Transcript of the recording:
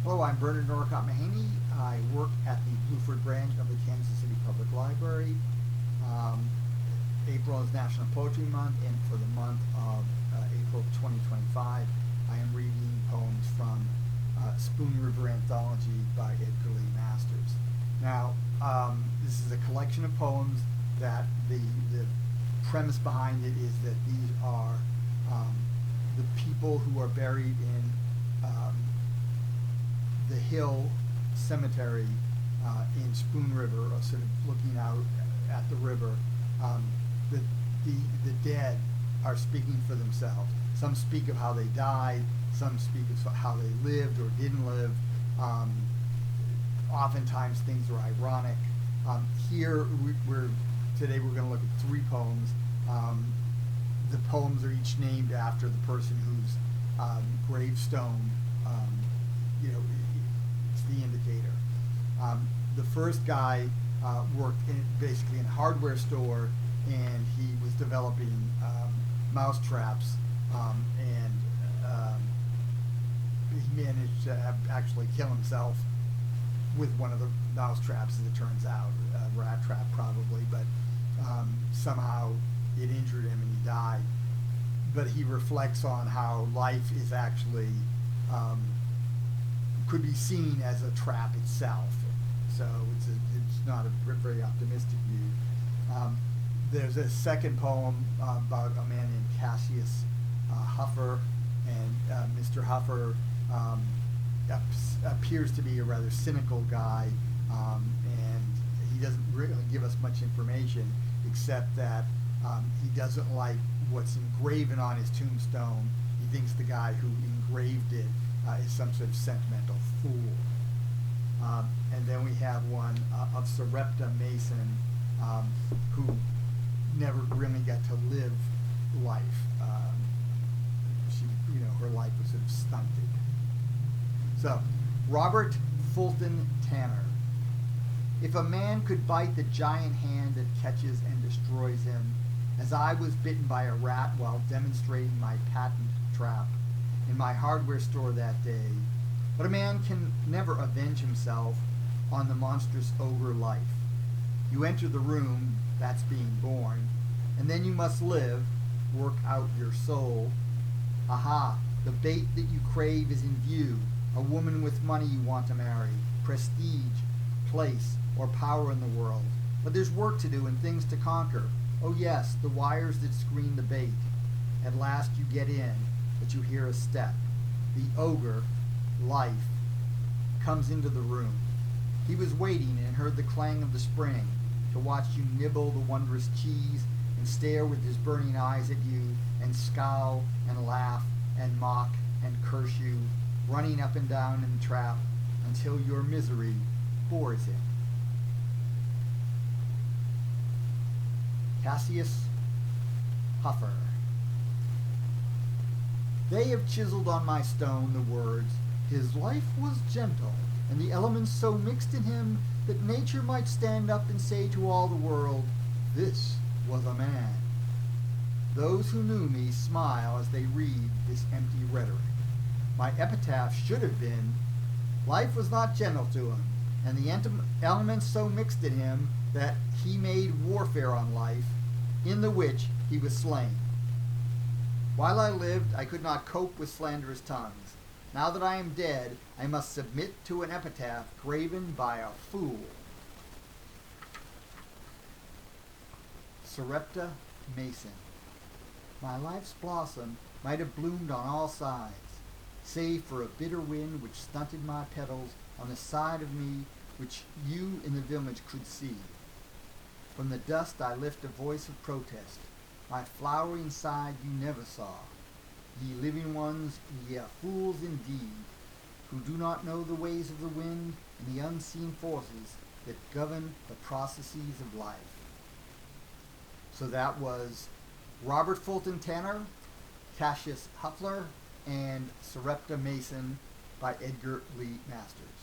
Hello, I'm Bernard Norcott-Mahany. I work at the Hueffer branch of the Kansas City Public Library. Um, April is National Poetry Month, and for the month of April 2025, I am reading poems from Spoon River Anthology by Edgar Lee Masters. Now, this is a collection of poems that the premise behind it is that these are the people who are buried in the Hill Cemetery in Spoon River, sort of looking out at the river. The dead are speaking for themselves. Some speak of how they died, some speak of how they lived or didn't live. Oftentimes things are ironic. Here, today we're going to look at three poems. The poems are each named after the person whose gravestone, it's the indicator. The first guy worked basically in a hardware store, and he was developing mouse traps, and he managed to actually kill himself with one of the mouse traps, as it turns out, a rat trap probably, but somehow it injured him and he died. But he reflects on how life is actually could be seen as a trap itself. So it's not a very optimistic view. There's a second poem about a man named Cassius Hueffer, and Mr. Hueffer appears to be a rather cynical guy, and he doesn't really give us much information except that he doesn't like what's engraven on his tombstone. He thinks the guy who engraved it is some sort of sentimental fool. And then we have one of Serepta Mason, who never really got to live life. Her life was sort of stunted. So, Robert Fulton Tanner. If a man could bite the giant hand that catches and destroys him, as I was bitten by a rat while demonstrating my patent trap in my hardware store that day, but a man can never avenge himself on the monstrous ogre life. You enter the room, that's being born, and then you must live, work out your soul. Aha, the bait that you crave is in view, a woman with money you want to marry, prestige, place, or power in the world. But there's work to do and things to conquer. Oh yes, the wires that screen the bait. At last you get in, but you hear a step. The ogre, life, comes into the room. He was waiting and heard the clang of the spring to watch you nibble the wondrous cheese and stare with his burning eyes at you and scowl and laugh and mock and curse you, running up and down in the trap until your misery bores him. Cassius Hueffer. They have chiseled on my stone the words, his life was gentle, and the elements so mixed in him that nature might stand up and say to all the world, this was a man. Those who knew me smile as they read this empty rhetoric. My epitaph should have been, life was not gentle to him, and the elements so mixed in him that he made warfare on life, in the which he was slain. While I lived, I could not cope with slanderous tongues. Now that I am dead, I must submit to an epitaph graven by a fool. Serepta Mason. My life's blossom might have bloomed on all sides, save for a bitter wind which stunted my petals on the side of me which you in the village could see. From the dust I lift a voice of protest. My flowering side you never saw. Ye living ones, ye are fools indeed, who do not know the ways of the wind and the unseen forces that govern the processes of life. So that was Robert Fulton Tanner, Cassius Hueffer, and Serepta Mason by Edgar Lee Masters.